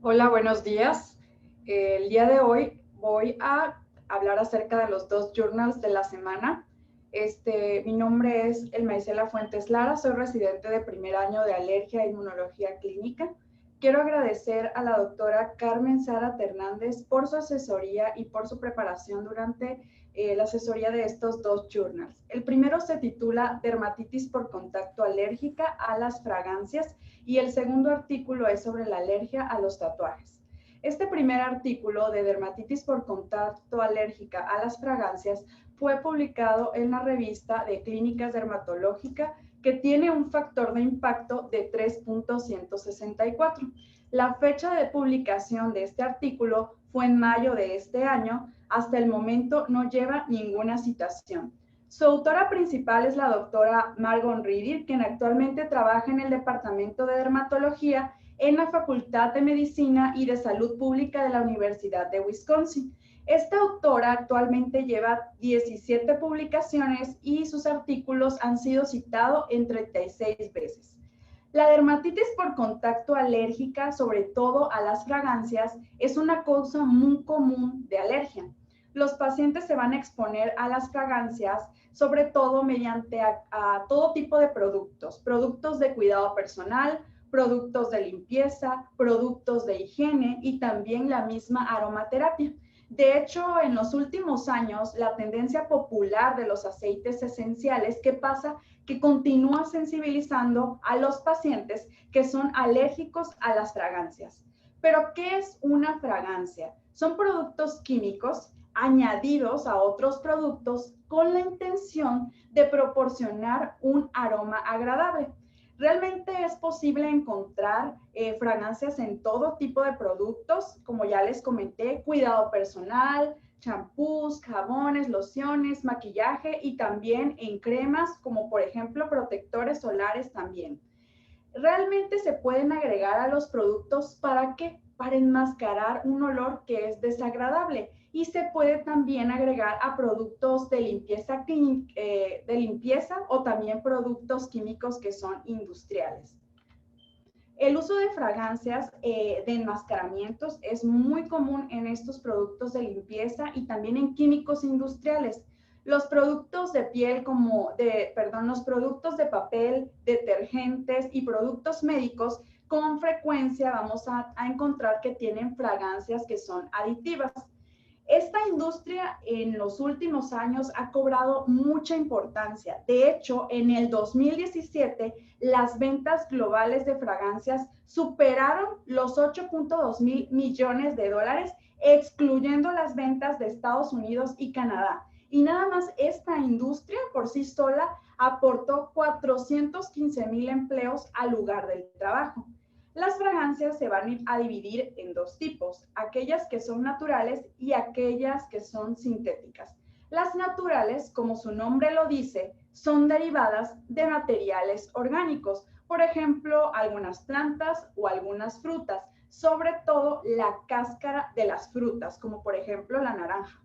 Hola, buenos días. El día de hoy voy a hablar acerca de los dos journals de la semana. Mi nombre es Elmaicela Fuentes Lara, soy residente de primer año de Alergia e Inmunología Clínica. Quiero agradecer a la doctora Carmen Sara Hernández por su asesoría y por su preparación durante la asesoría de estos dos journals. El primero se titula Dermatitis por contacto alérgica a las fragancias y el segundo artículo es sobre la alergia a los tatuajes. Este primer artículo de dermatitis por contacto alérgica a las fragancias fue publicado en la revista de Clínicas Dermatológica que tiene un factor de impacto de 3.164. La fecha de publicación de este artículo fue en mayo de este año. Hasta el momento no lleva ninguna citación. Su autora principal es la doctora Margot Ridder, quien actualmente trabaja en el Departamento de Dermatología en la Facultad de Medicina y de Salud Pública de la Universidad de Wisconsin. Esta autora actualmente lleva 17 publicaciones y sus artículos han sido citados en 36 veces. La dermatitis por contacto alérgica, sobre todo a las fragancias, es una causa muy común de alergia. Los pacientes se van a exponer a las fragancias, sobre todo mediante a todo tipo de productos de cuidado personal, productos de limpieza, productos de higiene y también la misma aromaterapia. De hecho, en los últimos años, la tendencia popular de los aceites esenciales, ¿qué pasa? Que continúa sensibilizando a los pacientes que son alérgicos a las fragancias. Pero, ¿qué es una fragancia? Son productos químicos añadidos a otros productos con la intención de proporcionar un aroma agradable. Realmente es posible encontrar fragancias en todo tipo de productos, como ya les comenté, cuidado personal, champús, jabones, lociones, maquillaje y también en cremas, como por ejemplo protectores solares también. Realmente se pueden agregar a los productos ¿para qué? Para enmascarar un olor que es desagradable y se puede también agregar a productos de limpieza o también productos químicos que son industriales. El uso de fragancias de enmascaramientos es muy común en estos productos de limpieza y también en químicos industriales. Los productos de piel los productos de papel, detergentes y productos médicos con frecuencia vamos a encontrar que tienen fragancias que son aditivas. Esta industria en los últimos años ha cobrado mucha importancia. De hecho, en el 2017, las ventas globales de fragancias superaron los 8.2 mil millones de dólares, excluyendo las ventas de Estados Unidos y Canadá. Y nada más esta industria por sí sola aportó 415 mil empleos al lugar del trabajo. Las fragancias se van a dividir en dos tipos, aquellas que son naturales y aquellas que son sintéticas. Las naturales, como su nombre lo dice, son derivadas de materiales orgánicos, por ejemplo, algunas plantas o algunas frutas, sobre todo la cáscara de las frutas, como por ejemplo la naranja.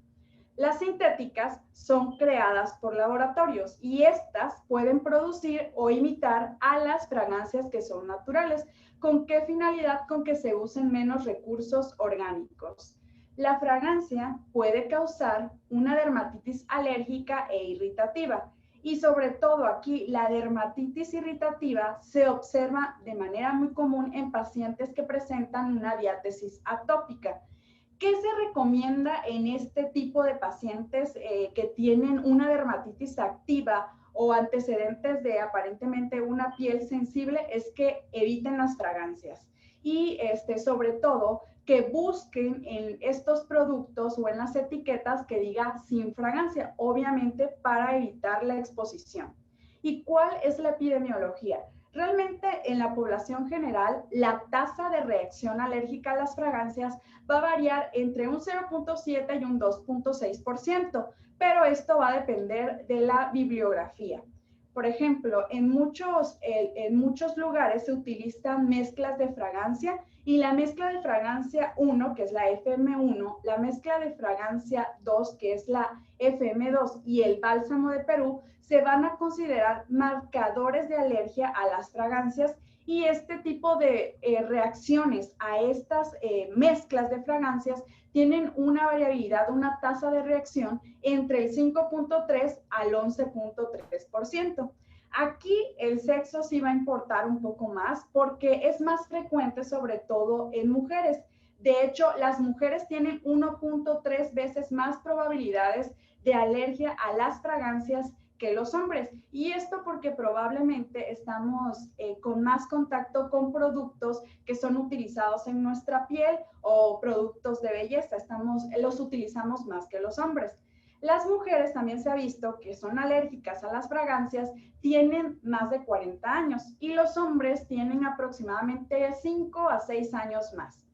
Las sintéticas son creadas por laboratorios y estas pueden producir o imitar a las fragancias que son naturales. ¿Con qué finalidad? Con que se usen menos recursos orgánicos. La fragancia puede causar una dermatitis alérgica e irritativa. Y sobre todo aquí, la dermatitis irritativa se observa de manera muy común en pacientes que presentan una diátesis atópica. ¿Qué se recomienda en este tipo de pacientes que tienen una dermatitis activa o antecedentes de aparentemente una piel sensible? Es que eviten las fragancias y sobre todo que busquen en estos productos o en las etiquetas que diga sin fragancia, obviamente para evitar la exposición. ¿Y cuál es la epidemiología? Realmente en la población general la tasa de reacción alérgica a las fragancias va a variar entre un 0.7 y un 2.6%, pero esto va a depender de la bibliografía. Por ejemplo, en muchos lugares se utilizan mezclas de fragancia y la mezcla de fragancia 1, que es la FM1, la mezcla de fragancia 2, que es la FM2 y el bálsamo de Perú, se van a considerar marcadores de alergia a las fragancias y este tipo de reacciones a estas mezclas de fragancias tienen una variabilidad, una tasa de reacción entre el 5.3 al 11.3%. Aquí el sexo sí va a importar un poco más porque es más frecuente sobre todo en mujeres. De hecho, las mujeres tienen 1.3 veces más probabilidades de alergia a las fragancias que los hombres. Y esto porque probablemente estamos con más contacto con productos que son utilizados en nuestra piel o productos de belleza. Los utilizamos más que los hombres. Las mujeres también se ha visto que son alérgicas a las fragancias, tienen más de 40 años y los hombres tienen aproximadamente 5 a 6 años más.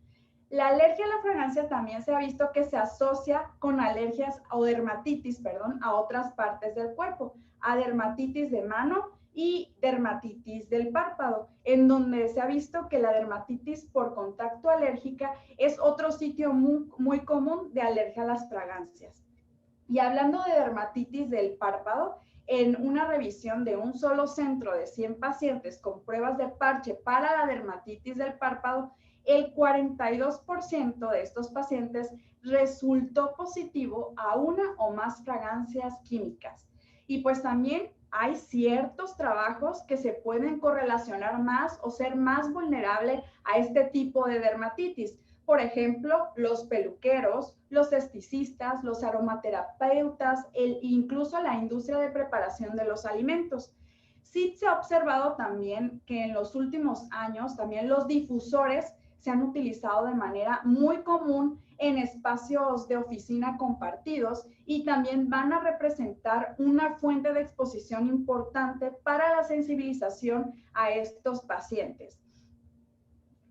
La alergia a la fragancia también se ha visto que se asocia con alergias o dermatitis, perdón, a otras partes del cuerpo, a dermatitis de mano y dermatitis del párpado, en donde se ha visto que la dermatitis por contacto alérgica es otro sitio muy común de alergia a las fragancias. Y hablando de dermatitis del párpado, en una revisión de un solo centro de 100 pacientes con pruebas de parche para la dermatitis del párpado, el 42% de estos pacientes resultó positivo a una o más fragancias químicas. Y pues también hay ciertos trabajos que se pueden correlacionar más o ser más vulnerable a este tipo de dermatitis. Por ejemplo, los peluqueros, los esteticistas, los aromaterapeutas, incluso la industria de preparación de los alimentos. Sí se ha observado también que en los últimos años también los difusores se han utilizado de manera muy común en espacios de oficina compartidos y también van a representar una fuente de exposición importante para la sensibilización a estos pacientes.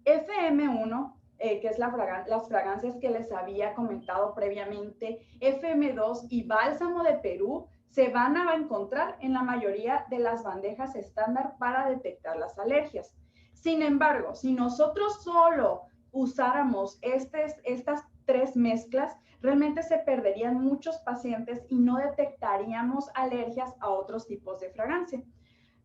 FM1, que es las fragancias que les había comentado previamente, FM2 y Bálsamo de Perú, se van a encontrar en la mayoría de las bandejas estándar para detectar las alergias. Sin embargo, si nosotros solo usáramos estas tres mezclas, realmente se perderían muchos pacientes y no detectaríamos alergias a otros tipos de fragancia.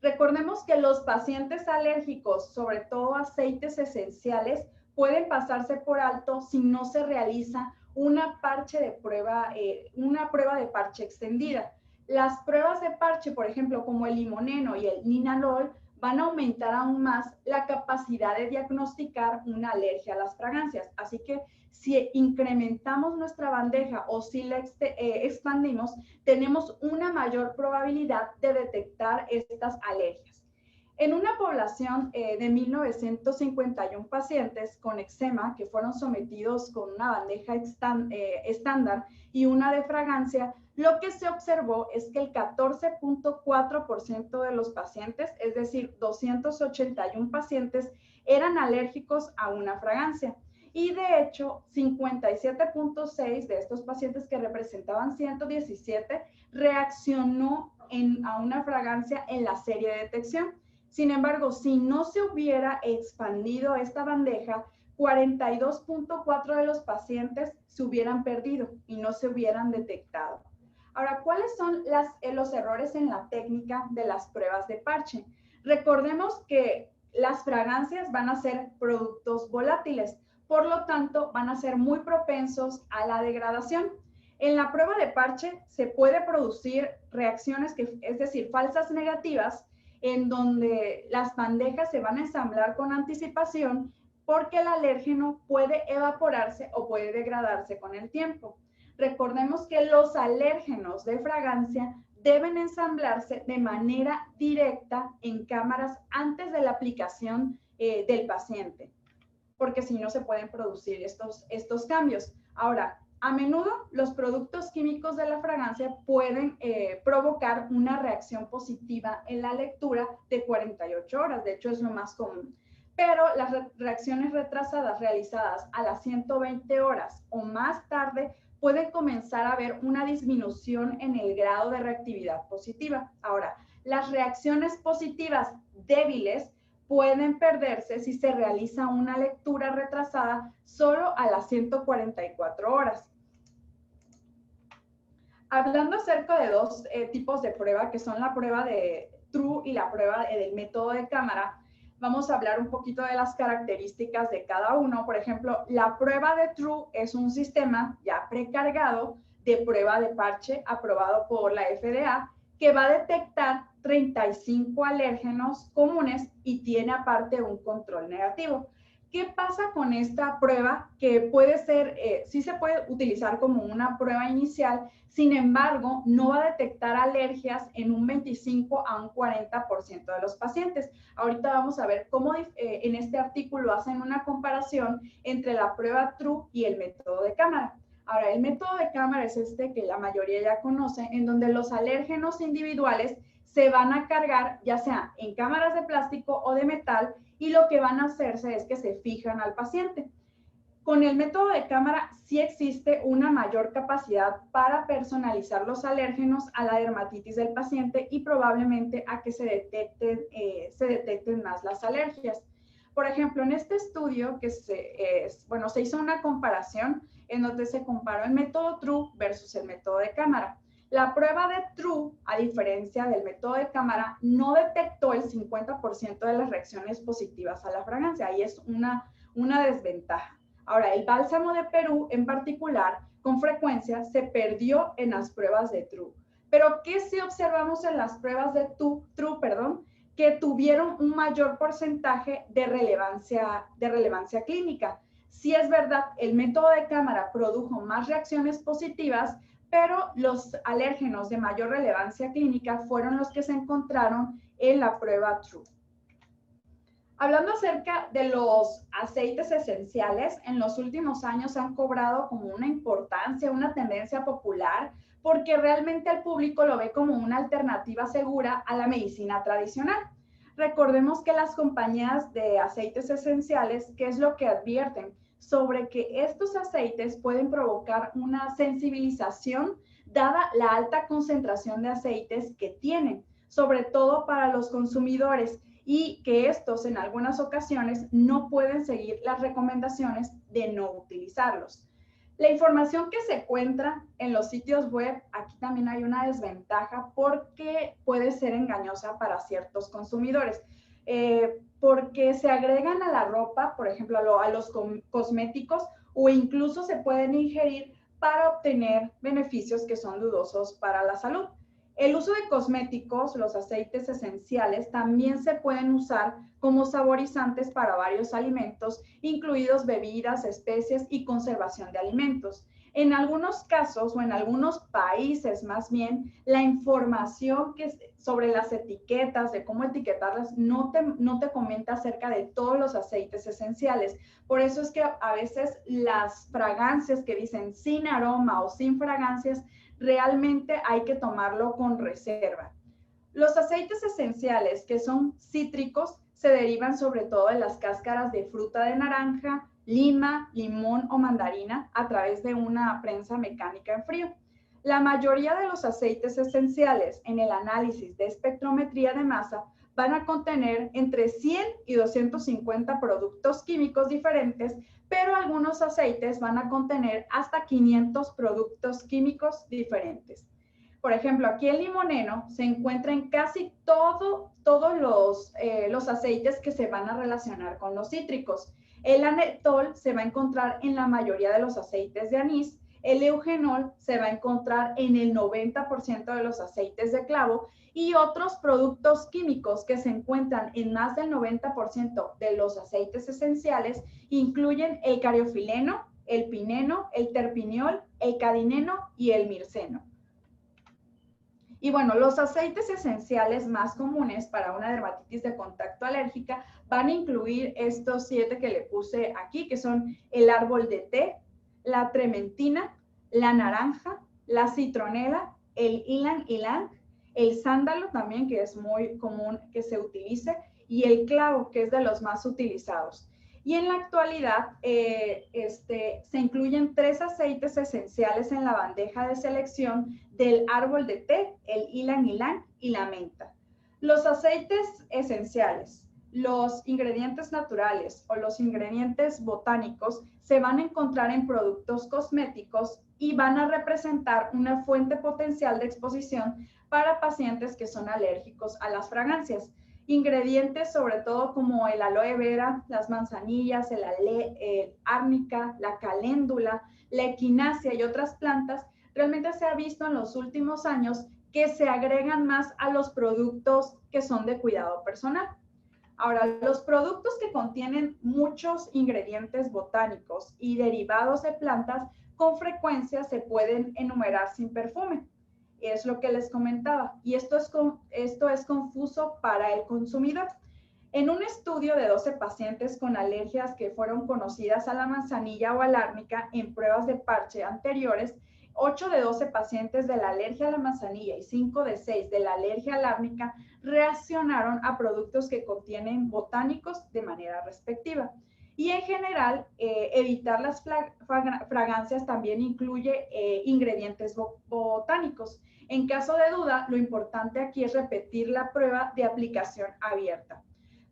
Recordemos que los pacientes alérgicos, sobre todo aceites esenciales, pueden pasarse por alto si no se realiza una prueba de parche extendida. Las pruebas de parche, por ejemplo, como el limoneno y el ninalol, van a aumentar aún más la capacidad de diagnosticar una alergia a las fragancias. Así que si incrementamos nuestra bandeja o si la expandimos, tenemos una mayor probabilidad de detectar estas alergias. En una población de 1951 pacientes con eczema que fueron sometidos con una bandeja estándar y una de fragancia, lo que se observó es que el 14.4% de los pacientes, es decir, 281 pacientes, eran alérgicos a una fragancia. Y de hecho, 57.6 de estos pacientes, que representaban 117, reaccionó a una fragancia en la serie de detección. Sin embargo, si no se hubiera expandido esta bandeja, 42.4 de los pacientes se hubieran perdido y no se hubieran detectado. Ahora, ¿cuáles son los errores en la técnica de las pruebas de parche? Recordemos que las fragancias van a ser productos volátiles, por lo tanto, van a ser muy propensos a la degradación. En la prueba de parche se puede producir reacciones, es decir, falsas negativas, en donde las bandejas se van a ensamblar con anticipación porque el alérgeno puede evaporarse o puede degradarse con el tiempo. Recordemos que los alérgenos de fragancia deben ensamblarse de manera directa en cámaras antes de la aplicación del paciente, porque si no se pueden producir estos cambios. Ahora, a menudo los productos químicos de la fragancia pueden provocar una reacción positiva en la lectura de 48 horas, de hecho es lo más común. Pero las reacciones retrasadas realizadas a las 120 horas o más tarde pueden comenzar a ver una disminución en el grado de reactividad positiva. Ahora, las reacciones positivas débiles pueden perderse si se realiza una lectura retrasada solo a las 144 horas. Hablando acerca de dos tipos de prueba, que son la prueba de True y la prueba del método de cámara, vamos a hablar un poquito de las características de cada uno. Por ejemplo, la prueba de True es un sistema ya precargado de prueba de parche aprobado por la FDA que va a detectar 35 alérgenos comunes y tiene aparte un control negativo. ¿Qué pasa con esta prueba? Que puede ser, sí se puede utilizar como una prueba inicial, sin embargo, no va a detectar alergias en un 25 a un 40% de los pacientes. Ahorita vamos a ver cómo en este artículo hacen una comparación entre la prueba True y el método de cámara. Ahora, el método de cámara es este que la mayoría ya conoce, en donde los alérgenos individuales se van a cargar ya sea en cámaras de plástico o de metal y lo que van a hacerse es que se fijan al paciente. Con el método de cámara sí existe una mayor capacidad para personalizar los alérgenos a la dermatitis del paciente y probablemente a que se detecten más las alergias. Por ejemplo, en este estudio que se hizo una comparación en donde se comparó el método True versus el método de cámara. La prueba de True, a diferencia del método de cámara, no detectó el 50% de las reacciones positivas a la fragancia y es una desventaja. Ahora, el bálsamo de Perú en particular, con frecuencia, se perdió en las pruebas de True. Pero, ¿qué sí observamos en las pruebas de True, que tuvieron un mayor porcentaje de relevancia clínica? Sí es verdad, el método de cámara produjo más reacciones positivas, pero los alérgenos de mayor relevancia clínica fueron los que se encontraron en la prueba True. Hablando acerca de los aceites esenciales, en los últimos años han cobrado como una importancia, una tendencia popular, porque realmente el público lo ve como una alternativa segura a la medicina tradicional. Recordemos que las compañías de aceites esenciales, ¿qué es lo que advierten? Sobre que estos aceites pueden provocar una sensibilización dada la alta concentración de aceites que tienen, sobre todo para los consumidores, y que estos en algunas ocasiones no pueden seguir las recomendaciones de no utilizarlos. La información que se encuentra en los sitios web, aquí también hay una desventaja porque puede ser engañosa para ciertos consumidores, porque se agregan a la ropa, por ejemplo, a los cosméticos, o incluso se pueden ingerir para obtener beneficios que son dudosos para la salud. El uso de cosméticos, los aceites esenciales, también se pueden usar como saborizantes para varios alimentos, incluidos bebidas, especies y conservación de alimentos. En algunos casos o en algunos países más bien, la información sobre las etiquetas, de cómo etiquetarlas, no te comenta acerca de todos los aceites esenciales. Por eso es que a veces las fragancias que dicen sin aroma o sin fragancias, realmente hay que tomarlo con reserva. Los aceites esenciales, que son cítricos, se derivan sobre todo de las cáscaras de fruta de naranja, lima, limón o mandarina a través de una prensa mecánica en frío. La mayoría de los aceites esenciales en el análisis de espectrometría de masa van a contener entre 100 y 250 productos químicos diferentes, pero algunos aceites van a contener hasta 500 productos químicos diferentes. Por ejemplo, aquí el limoneno se encuentra en casi todos los aceites que se van a relacionar con los cítricos. El anetol se va a encontrar en la mayoría de los aceites de anís. El eugenol se va a encontrar en el 90% de los aceites de clavo y otros productos químicos que se encuentran en más del 90% de los aceites esenciales incluyen el cariofileno, el pineno, el terpineol, el cadineno y el mirceno. Y bueno, los aceites esenciales más comunes para una dermatitis de contacto alérgica van a incluir estos 7 que le puse aquí, que son el árbol de té, la trementina, la naranja, la citronela, el ylang ylang, el sándalo también, que es muy común que se utilice, y el clavo, que es de los más utilizados. Y en la actualidad se incluyen 3 aceites esenciales en la bandeja de selección del árbol de té, el ylang ylang y la menta. Los aceites esenciales, los ingredientes naturales o los ingredientes botánicos se van a encontrar en productos cosméticos y van a representar una fuente potencial de exposición para pacientes que son alérgicos a las fragancias. Ingredientes sobre todo como el aloe vera, las manzanillas, el árnica, la caléndula, la equinacia y otras plantas, realmente se ha visto en los últimos años que se agregan más a los productos que son de cuidado personal. Ahora, los productos que contienen muchos ingredientes botánicos y derivados de plantas con frecuencia se pueden enumerar sin perfume. Es lo que les comentaba. Y esto es confuso para el consumidor. En un estudio de 12 pacientes con alergias que fueron conocidas a la manzanilla o al árnica en pruebas de parche anteriores, 8 de 12 pacientes de la alergia a la manzanilla y 5 de 6 de la alergia al árnica reaccionaron a productos que contienen botánicos de manera respectiva. Y en general, evitar las fragancias también incluye ingredientes botánicos. En caso de duda, lo importante aquí es repetir la prueba de aplicación abierta.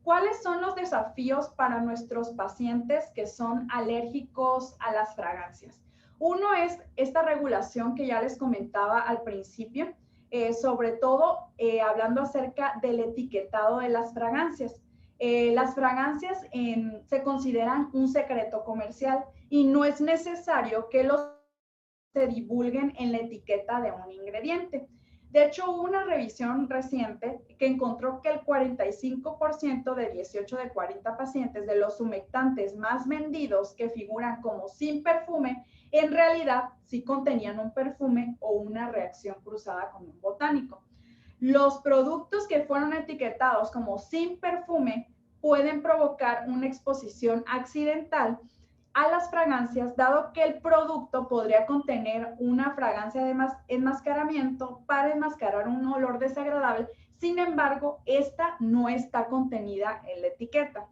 ¿Cuáles son los desafíos para nuestros pacientes que son alérgicos a las fragancias? Uno es esta regulación que ya les comentaba al principio, sobre todo hablando acerca del etiquetado de las fragancias. Las fragancias se consideran un secreto comercial y no es necesario que los se divulguen en la etiqueta de un ingrediente. De hecho, hubo una revisión reciente que encontró que el 45% de 18 de 40 pacientes de los humectantes más vendidos que figuran como sin perfume, en realidad sí contenían un perfume o una reacción cruzada con un botánico. Los productos que fueron etiquetados como sin perfume pueden provocar una exposición accidental a las fragancias, dado que el producto podría contener una fragancia de enmascaramiento para enmascarar un olor desagradable. Sin embargo, esta no está contenida en la etiqueta.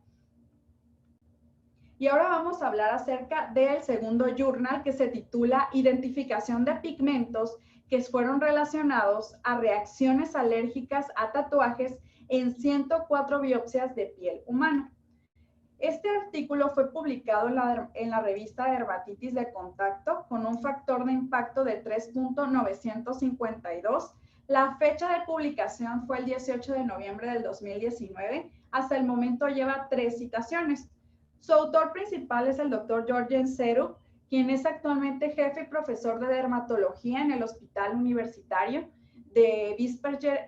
Y ahora vamos a hablar acerca del segundo journal que se titula Identificación de pigmentos que fueron relacionados a reacciones alérgicas a tatuajes en 104 biopsias de piel humana. Este artículo fue publicado en la revista Dermatitis de Contacto con un factor de impacto de 3.952. La fecha de publicación fue el 18 de noviembre del 2019. Hasta el momento lleva 3 citaciones. Su autor principal es el doctor Jørgen Serup, quien es actualmente jefe y profesor de dermatología en el Hospital Universitario de Bispebjerg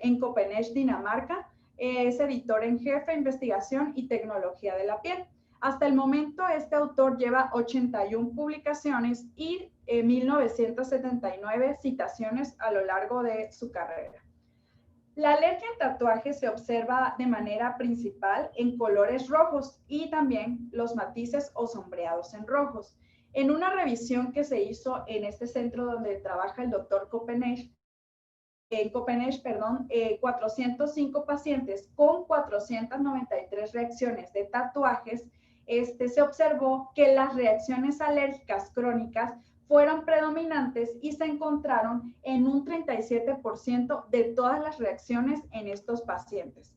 en Copenhague, Dinamarca. Es editor en jefe, investigación y tecnología de la piel. Hasta el momento, este autor lleva 81 publicaciones y 1.979 citaciones a lo largo de su carrera. La alergia en tatuajes se observa de manera principal en colores rojos y también los matices o sombreados en rojos. En una revisión que se hizo en este centro donde trabaja el doctor Copenhague, 405 pacientes con 493 reacciones de tatuajes, se observó que las reacciones alérgicas crónicas fueron predominantes y se encontraron en un 37% de todas las reacciones en estos pacientes.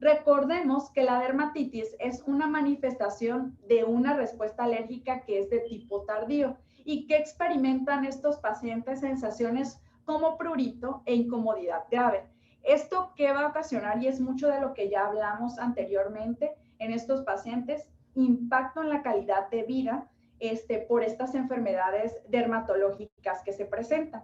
Recordemos que la dermatitis es una manifestación de una respuesta alérgica que es de tipo tardío y que experimentan estos pacientes sensaciones como prurito e incomodidad grave. ¿Esto qué va a ocasionar? Y es mucho de lo que ya hablamos anteriormente en estos pacientes, impacto en la calidad de vida por estas enfermedades dermatológicas que se presentan.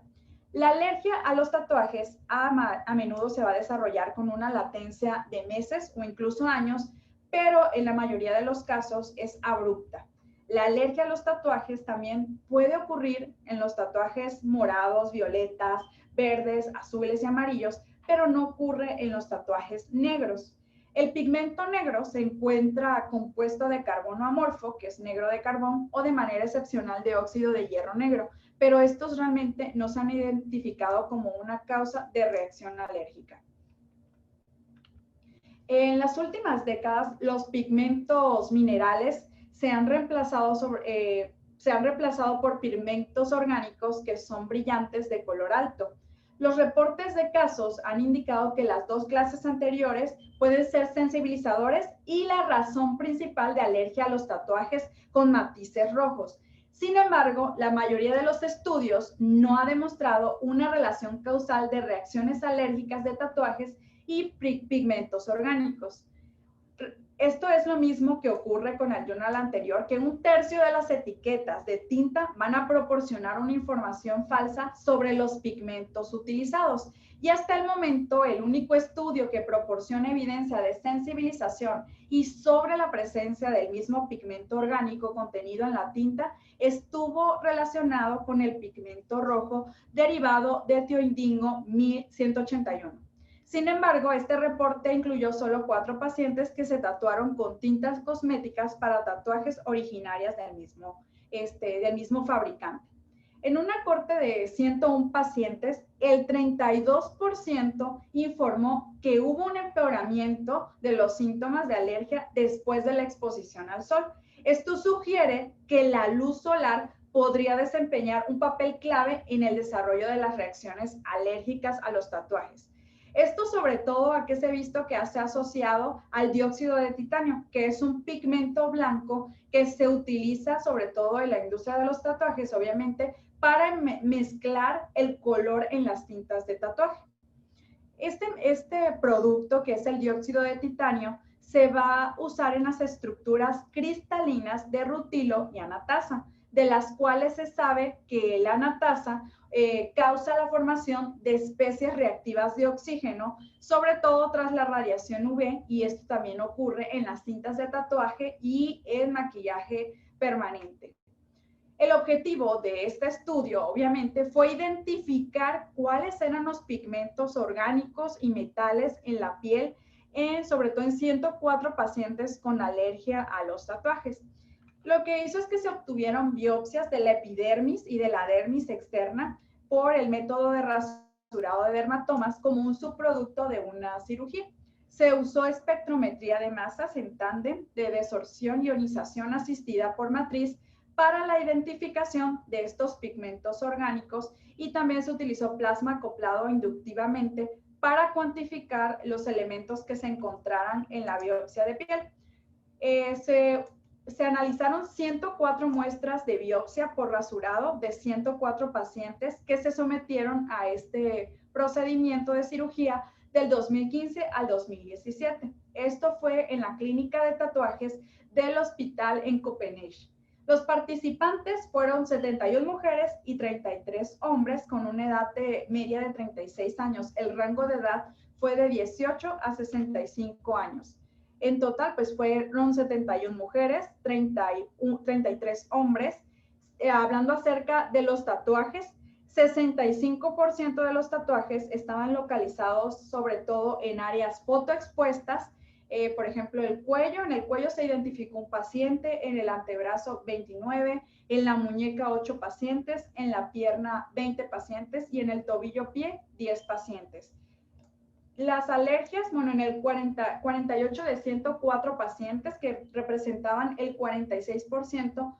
La alergia a los tatuajes a menudo se va a desarrollar con una latencia de meses o incluso años, pero en la mayoría de los casos es abrupta. La alergia a los tatuajes también puede ocurrir en los tatuajes morados, violetas, verdes, azules y amarillos, pero no ocurre en los tatuajes negros. El pigmento negro se encuentra compuesto de carbono amorfo, que es negro de carbón, o de manera excepcional de óxido de hierro negro, pero estos realmente no se han identificado como una causa de reacción alérgica. En las últimas décadas, los pigmentos minerales se han reemplazado por pigmentos orgánicos que son brillantes de color alto. Los reportes de casos han indicado que las dos clases anteriores pueden ser sensibilizadores y la razón principal de alergia a los tatuajes con matices rojos. Sin embargo, la mayoría de los estudios no ha demostrado una relación causal de reacciones alérgicas de tatuajes y pigmentos orgánicos. Esto es lo mismo que ocurre con el journal anterior, que 1/3 de las etiquetas de tinta van a proporcionar una información falsa sobre los pigmentos utilizados. Y hasta el momento, el único estudio que proporciona evidencia de sensibilización y sobre la presencia del mismo pigmento orgánico contenido en la tinta estuvo relacionado con el pigmento rojo derivado de tioindingo 1181. Sin embargo, este reporte incluyó solo 4 pacientes que se tatuaron con tintas cosméticas para tatuajes originarias del mismo fabricante. En una corte de 101 pacientes, el 32% informó que hubo un empeoramiento de los síntomas de alergia después de la exposición al sol. Esto sugiere que la luz solar podría desempeñar un papel clave en el desarrollo de las reacciones alérgicas a los tatuajes. Esto sobre todo a que se ha visto que se ha asociado al dióxido de titanio, que es un pigmento blanco que se utiliza sobre todo en la industria de los tatuajes, obviamente, para mezclar el color en las tintas de tatuaje. Este producto, que es el dióxido de titanio, se va a usar en las estructuras cristalinas de rutilo y anatasa, de las cuales se sabe que la anatasa causa la formación de especies reactivas de oxígeno, sobre todo tras la radiación UV, y esto también ocurre en las cintas de tatuaje y en maquillaje permanente. El objetivo de este estudio, obviamente, fue identificar cuáles eran los pigmentos orgánicos y metales en la piel, sobre todo en 104 pacientes con alergia a los tatuajes. Lo que hizo es que se obtuvieron biopsias de la epidermis y de la dermis externa por el método de rasurado de dermatomas como un subproducto de una cirugía. Se usó espectrometría de masas en tándem de desorción y ionización asistida por matriz para la identificación de estos pigmentos orgánicos, y también se utilizó plasma acoplado inductivamente para cuantificar los elementos que se encontraran en la biopsia de piel. Se analizaron 104 muestras de biopsia por rasurado de 104 pacientes que se sometieron a este procedimiento de cirugía del 2015 al 2017. Esto fue en la clínica de tatuajes del hospital en Copenhague. Los participantes fueron 71 mujeres y 33 hombres con una edad media de 36 años. El rango de edad fue de 18 a 65 años. En total, pues fueron 71 mujeres, 33 hombres. Hablando acerca de los tatuajes, 65% de los tatuajes estaban localizados sobre todo en áreas fotoexpuestas. Por ejemplo, el cuello. En el cuello se identificó un paciente, en el antebrazo 29, en la muñeca 8 pacientes, en la pierna 20 pacientes y en el tobillo-pie 10 pacientes. Las alergias, bueno, en el 48 de 104 pacientes, que representaban el 46%,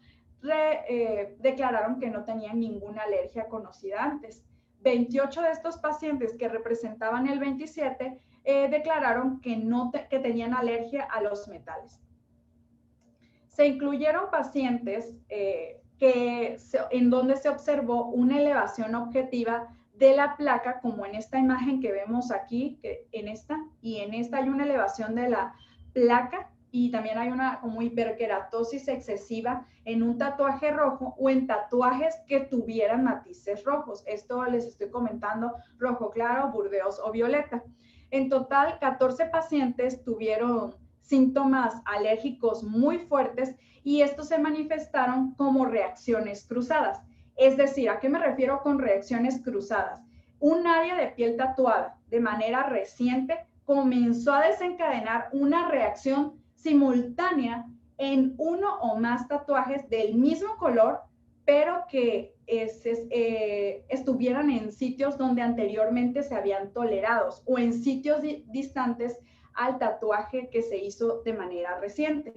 declararon que no tenían ninguna alergia conocida antes. 28 de estos pacientes, que representaban el 27%, declararon que tenían alergia a los metales. Se incluyeron pacientes en donde se observó una elevación objetiva de la placa, como en esta imagen que vemos aquí, en esta hay una elevación de la placa, y también hay una como hiperkeratosis excesiva en un tatuaje rojo o en tatuajes que tuvieran matices rojos. Esto les estoy comentando rojo claro, burdeos o violeta. En total, 14 pacientes tuvieron síntomas alérgicos muy fuertes, y estos se manifestaron como reacciones cruzadas. Es decir, ¿a qué me refiero con reacciones cruzadas? Un área de piel tatuada de manera reciente comenzó a desencadenar una reacción simultánea en uno o más tatuajes del mismo color, pero que estuvieran en sitios donde anteriormente se habían tolerados o en sitios distantes al tatuaje que se hizo de manera reciente.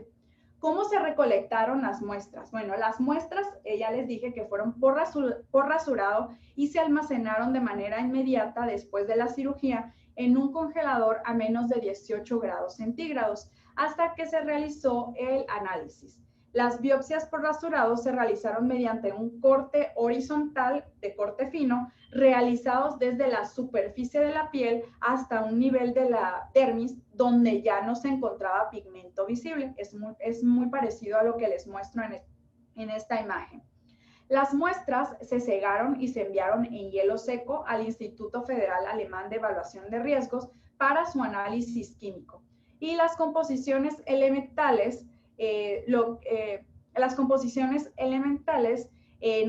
¿Cómo se recolectaron las muestras? Bueno, las muestras, ya les dije que fueron por rasurado y se almacenaron de manera inmediata después de la cirugía en un congelador a menos de 18 grados centígrados hasta que se realizó el análisis. Las biopsias por rasurado se realizaron mediante un corte horizontal de corte fino, realizados desde la superficie de la piel hasta un nivel de la dermis donde ya no se encontraba pigmento visible. Es muy parecido a lo que les muestro en esta imagen. Las muestras se cegaron y se enviaron en hielo seco al Instituto Federal Alemán de Evaluación de Riesgos para su análisis químico. Y las composiciones elementales, en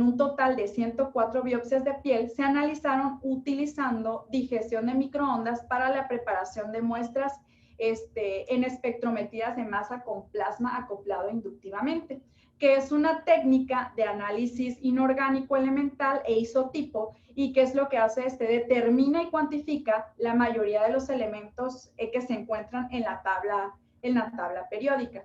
un total de 104 biopsias de piel, se analizaron utilizando digestión de microondas para la preparación de muestras en espectrometrías de masa con plasma acoplado inductivamente, que es una técnica de análisis inorgánico elemental e isotipo, y que es lo que hace determina y cuantifica la mayoría de los elementos que se encuentran en la tabla periódica.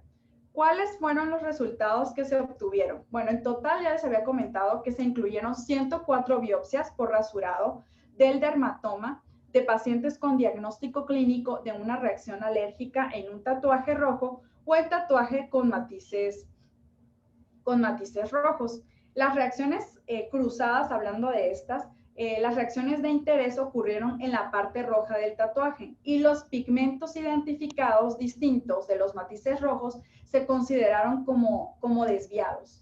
¿Cuáles fueron los resultados que se obtuvieron? Bueno, en total ya les había comentado que se incluyeron 104 biopsias por rasurado del dermatoma de pacientes con diagnóstico clínico de una reacción alérgica en un tatuaje rojo o el tatuaje con matices rojos. Las reacciones cruzadas, hablando de estas, las reacciones de interés ocurrieron en la parte roja del tatuaje y los pigmentos identificados distintos de los matices rojos se consideraron como desviados.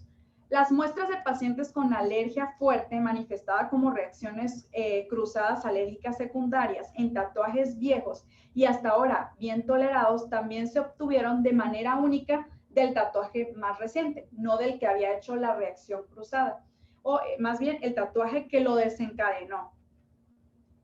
Las muestras de pacientes con alergia fuerte manifestada como reacciones cruzadas alérgicas secundarias en tatuajes viejos y hasta ahora bien tolerados también se obtuvieron de manera única del tatuaje más reciente, no del que había hecho la reacción cruzada, o más bien el tatuaje que lo desencadenó.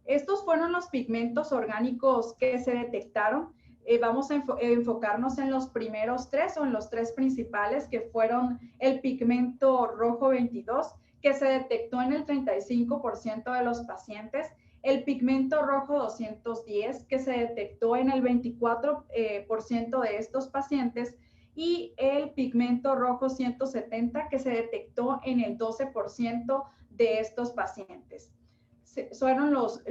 Estos fueron los pigmentos orgánicos que se detectaron. Vamos a enfocarnos en los primeros tres, o en los tres principales, que fueron el pigmento rojo 22, que se detectó en el 35% de los pacientes, el pigmento rojo 210, que se detectó en el 24% de estos pacientes, y el pigmento rojo 170, que se detectó en el 12% de estos pacientes. Fueron los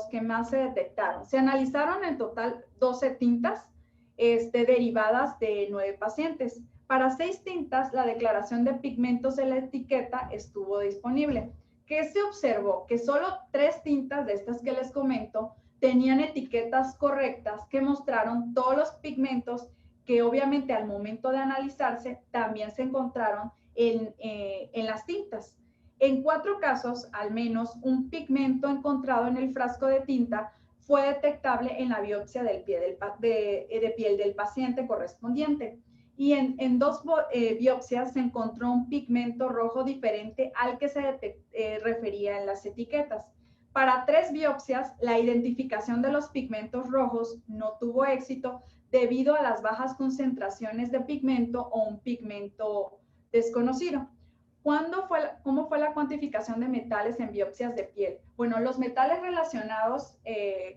que más se detectaron. Se analizaron en total 12 tintas derivadas de 9 pacientes. Para 6 tintas, la declaración de pigmentos de la etiqueta estuvo disponible. ¿Qué se observó? Que solo 3 tintas de estas que les comento tenían etiquetas correctas que mostraron todos los pigmentos que obviamente al momento de analizarse también se encontraron en las tintas. En 4 casos, al menos, un pigmento encontrado en el frasco de tinta fue detectable en la biopsia de piel del paciente correspondiente. Y en 2 biopsias se encontró un pigmento rojo diferente al que se refería en las etiquetas. Para 3 biopsias, la identificación de los pigmentos rojos no tuvo éxito debido a las bajas concentraciones de pigmento o un pigmento desconocido. ¿Cómo fue la cuantificación de metales en biopsias de piel? Bueno, los metales relacionados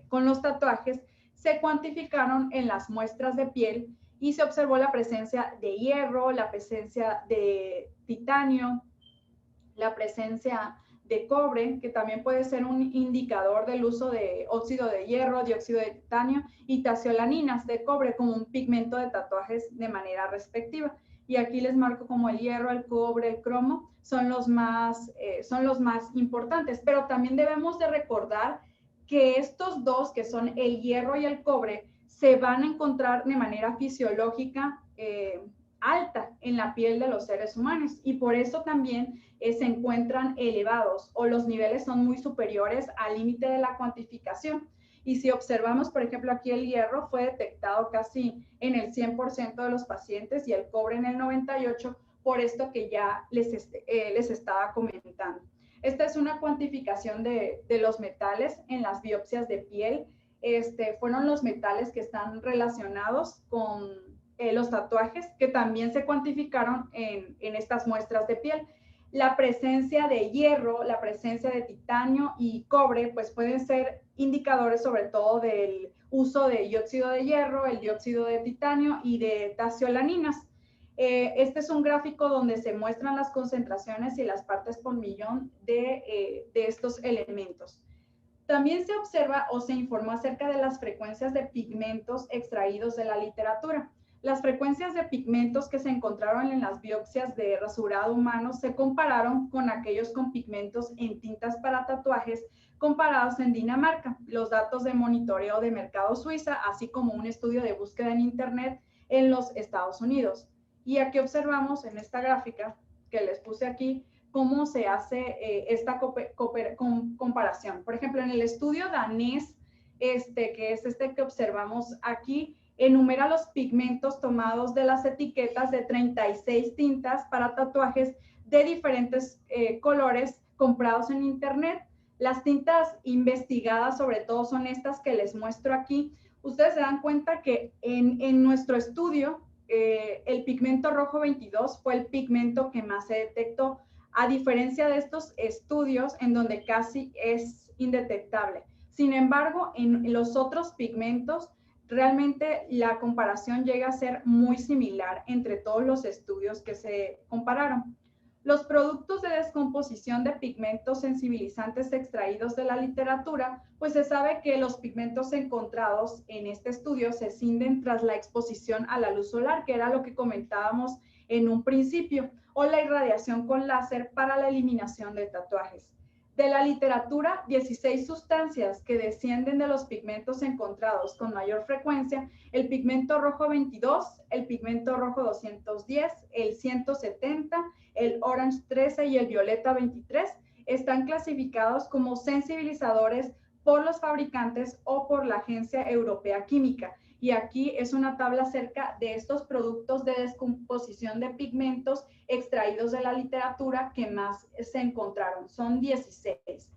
con los tatuajes se cuantificaron en las muestras de piel y se observó la presencia de hierro, la presencia de titanio, la presencia de cobre, que también puede ser un indicador del uso de óxido de hierro, dióxido de titanio y taciolaninas de cobre como un pigmento de tatuajes de manera respectiva. Y aquí les marco como el hierro, el cobre, el cromo, son los más importantes. Pero también debemos de recordar que estos dos, que son el hierro y el cobre, se van a encontrar de manera fisiológica alta en la piel de los seres humanos, y por eso también se encuentran elevados o los niveles son muy superiores al límite de la cuantificación. Y si observamos, por ejemplo, aquí el hierro fue detectado casi en el 100% de los pacientes y el cobre en el 98%, por esto que ya les estaba comentando. Esta es una cuantificación de los metales en las biopsias de piel. Fueron los metales que están relacionados con los tatuajes, que también se cuantificaron en estas muestras de piel. La presencia de hierro, la presencia de titanio y cobre, pues pueden ser indicadores sobre todo del uso de dióxido de hierro, el dióxido de titanio y de taciolaninas. Este es un gráfico donde se muestran las concentraciones y las partes por millón de estos elementos. También se observa o se informó acerca de las frecuencias de pigmentos extraídos de la literatura. Las frecuencias de pigmentos que se encontraron en las biopsias de rasurado humano se compararon con aquellos con pigmentos en tintas para tatuajes comparados en Dinamarca. Los datos de monitoreo de mercado Suiza, así como un estudio de búsqueda en Internet en los Estados Unidos. Y aquí observamos en esta gráfica que les puse aquí cómo se hace esta comparación. Por ejemplo, en el estudio danés, que es este que observamos aquí, enumera los pigmentos tomados de las etiquetas de 36 tintas para tatuajes de diferentes colores comprados en Internet. Las tintas investigadas sobre todo son estas que les muestro aquí. Ustedes se dan cuenta que en nuestro estudio, el pigmento rojo 22 fue el pigmento que más se detectó, a diferencia de estos estudios en donde casi es indetectable. Sin embargo, en los otros pigmentos, realmente la comparación llega a ser muy similar entre todos los estudios que se compararon. Los productos de descomposición de pigmentos sensibilizantes extraídos de la literatura, pues se sabe que los pigmentos encontrados en este estudio se escinden tras la exposición a la luz solar, que era lo que comentábamos en un principio, o la irradiación con láser para la eliminación de tatuajes. De la literatura, 16 sustancias que descienden de los pigmentos encontrados con mayor frecuencia, el pigmento rojo 22, el pigmento rojo 210, el 170, el orange 13 y el violeta 23, están clasificados como sensibilizadores por los fabricantes o por la Agencia Europea Química. Y aquí es una tabla acerca de estos productos de descomposición de pigmentos extraídos de la literatura que más se encontraron. Son 16.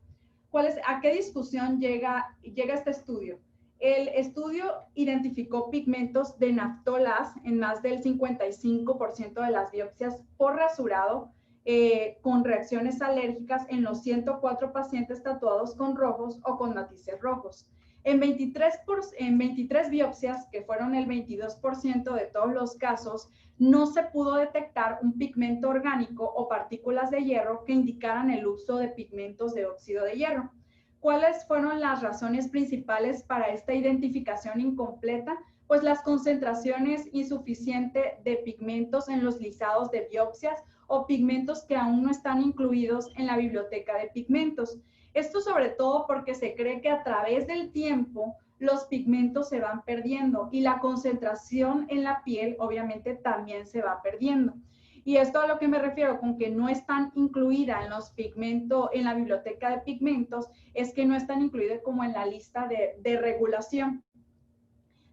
¿A qué discusión llega este estudio? El estudio identificó pigmentos de naftolas en más del 55% de las biopsias por rasurado, con reacciones alérgicas en los 104 pacientes tatuados con rojos o con matices rojos. En 23 biopsias, que fueron el 22% de todos los casos, no se pudo detectar un pigmento orgánico o partículas de hierro que indicaran el uso de pigmentos de óxido de hierro. ¿Cuáles fueron las razones principales para esta identificación incompleta? Pues las concentraciones insuficientes de pigmentos en los lisados de biopsias o pigmentos que aún no están incluidos en la biblioteca de pigmentos. Esto sobre todo porque se cree que a través del tiempo los pigmentos se van perdiendo y la concentración en la piel obviamente también se va perdiendo. Y esto a lo que me refiero con que no están incluidas en los pigmentos, en la biblioteca de pigmentos, es que no están incluidas como en la lista de regulación.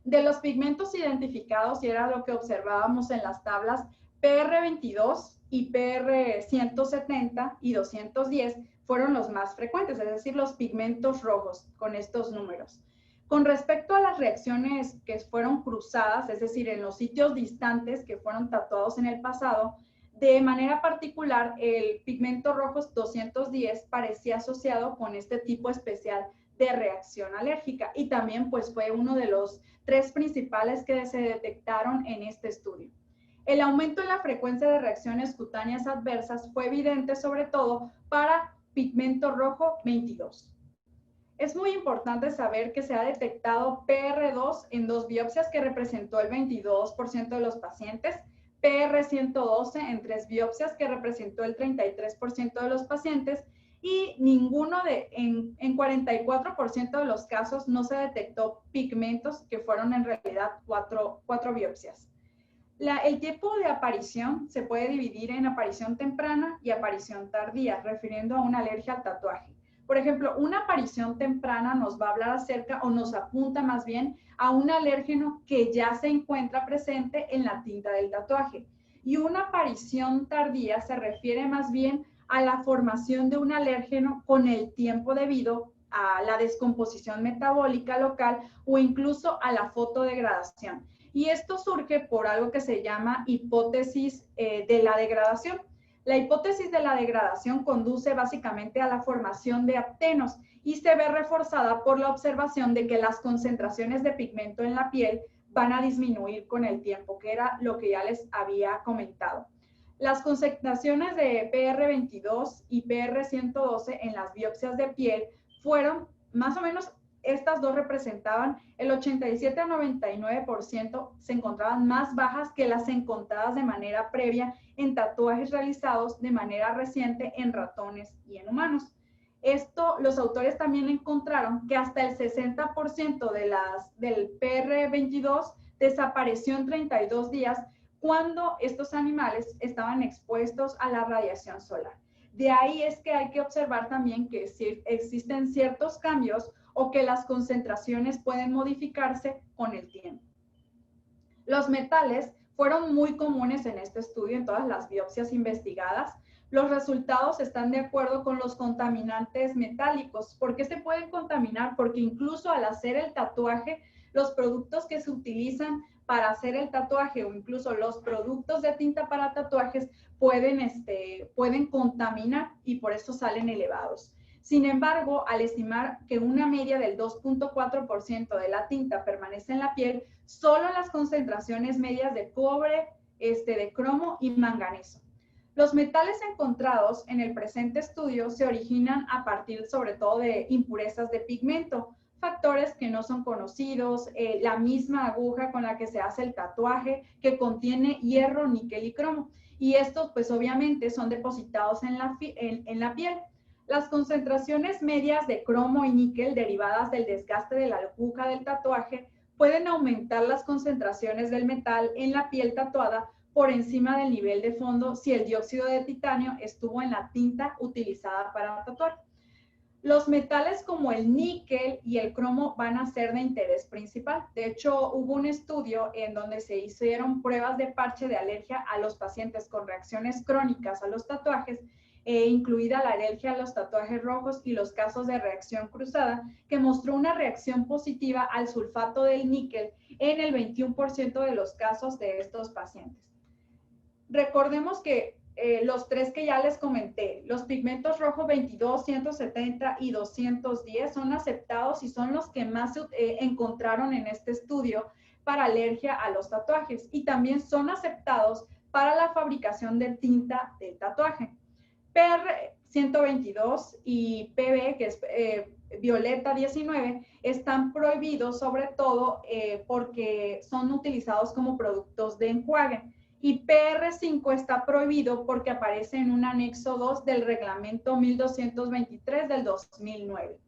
De los pigmentos identificados, y era lo que observábamos en las tablas, PR22 y PR170 y 210 fueron los más frecuentes, es decir, los pigmentos rojos con estos números. Con respecto a las reacciones que fueron cruzadas, es decir, en los sitios distantes que fueron tatuados en el pasado, de manera particular, el pigmento rojo 210 parecía asociado con este tipo especial de reacción alérgica y también pues fue uno de los 3 principales que se detectaron en este estudio. El aumento en la frecuencia de reacciones cutáneas adversas fue evidente sobre todo para pigmento rojo 22. Es muy importante saber que se ha detectado PR2 en 2 biopsias que representó el 22% de los pacientes, PR112 en 3 biopsias que representó el 33% de los pacientes y en 44% de los casos no se detectó pigmentos, que fueron en realidad 4 biopsias. El tiempo de aparición se puede dividir en aparición temprana y aparición tardía, refiriendo a una alergia al tatuaje. Por ejemplo, una aparición temprana nos va a hablar acerca, o nos apunta más bien, a un alérgeno que ya se encuentra presente en la tinta del tatuaje. Y una aparición tardía se refiere más bien a la formación de un alérgeno con el tiempo debido a la descomposición metabólica local o incluso a la fotodegradación. Y esto surge por algo que se llama hipótesis de la degradación. La hipótesis de la degradación conduce básicamente a la formación de aptenos y se ve reforzada por la observación de que las concentraciones de pigmento en la piel van a disminuir con el tiempo, que era lo que ya les había comentado. Las concentraciones de PR22 y PR112 en las biopsias de piel fueron más o menos estas dos representaban el 87 a 99%, se encontraban más bajas que las encontradas de manera previa en tatuajes realizados de manera reciente en ratones y en humanos. Los autores también encontraron que hasta el 60% del PR22 desapareció en 32 días cuando estos animales estaban expuestos a la radiación solar. De ahí es que hay que observar también que si existen ciertos cambios o que las concentraciones pueden modificarse con el tiempo. Los metales fueron muy comunes en este estudio, en todas las biopsias investigadas. Los resultados están de acuerdo con los contaminantes metálicos. ¿Por qué se pueden contaminar? Porque incluso al hacer el tatuaje, los productos que se utilizan para hacer el tatuaje o incluso los productos de tinta para tatuajes pueden contaminar y por eso salen elevados. Sin embargo, al estimar que una media del 2.4% de la tinta permanece en la piel, solo las concentraciones medias de cobre, de cromo y manganeso. Los metales encontrados en el presente estudio se originan a partir sobre todo de impurezas de pigmento, factores que no son conocidos, la misma aguja con la que se hace el tatuaje que contiene hierro, níquel y cromo. Y estos pues obviamente son depositados en la piel. Las concentraciones medias de cromo y níquel derivadas del desgaste de la aguja del tatuaje pueden aumentar las concentraciones del metal en la piel tatuada por encima del nivel de fondo si el dióxido de titanio estuvo en la tinta utilizada para tatuar. Los metales como el níquel y el cromo van a ser de interés principal. De hecho, hubo un estudio en donde se hicieron pruebas de parche de alergia a los pacientes con reacciones crónicas a los tatuajes, incluida la alergia a los tatuajes rojos y los casos de reacción cruzada, que mostró una reacción positiva al sulfato del níquel en el 21% de los casos de estos pacientes. Recordemos que los tres que ya les comenté, los pigmentos rojo 22, 170 y 210 son aceptados y son los que más se encontraron en este estudio para alergia a los tatuajes y también son aceptados para la fabricación de tinta del tatuaje. PR 122 y PB, que es violeta 19, están prohibidos sobre todo porque son utilizados como productos de enjuague. Y PR5 está prohibido porque aparece en un anexo 2 del reglamento 1223 del 2009.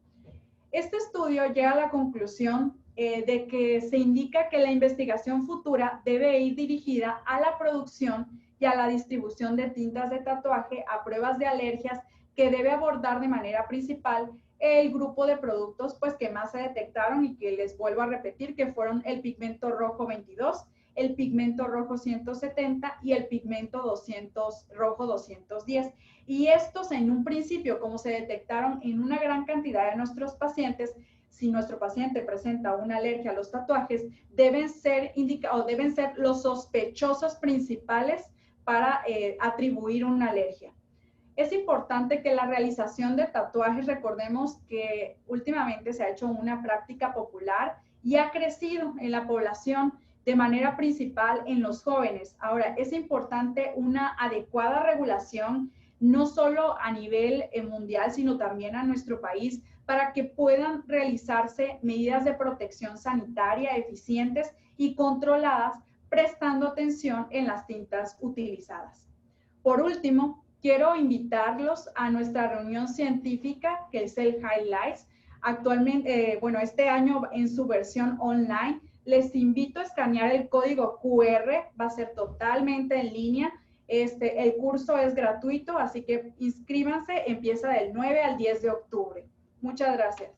Este estudio llega a la conclusión de que se indica que la investigación futura debe ir dirigida a la producción y a la distribución de tintas de tatuaje a pruebas de alergias que debe abordar de manera principal el grupo de productos pues, que más se detectaron y que les vuelvo a repetir que fueron el pigmento rojo 22, el pigmento rojo 170 y el pigmento rojo 210. Y estos en un principio, como se detectaron en una gran cantidad de nuestros pacientes, si nuestro paciente presenta una alergia a los tatuajes, deben ser los sospechosos principales para atribuir una alergia. Es importante que la realización de tatuajes, recordemos que últimamente se ha hecho una práctica popular y ha crecido en la población de manera principal en los jóvenes. Ahora, es importante una adecuada regulación, no solo a nivel mundial, sino también a nuestro país, para que puedan realizarse medidas de protección sanitaria eficientes y controladas, prestando atención en las tintas utilizadas. Por último, quiero invitarlos a nuestra reunión científica, que es el Highlights. Actualmente, este año en su versión online, les invito a escanear el código QR, va a ser totalmente en línea. El curso es gratuito, así que inscríbanse, empieza del 9 al 10 de octubre. Muchas gracias.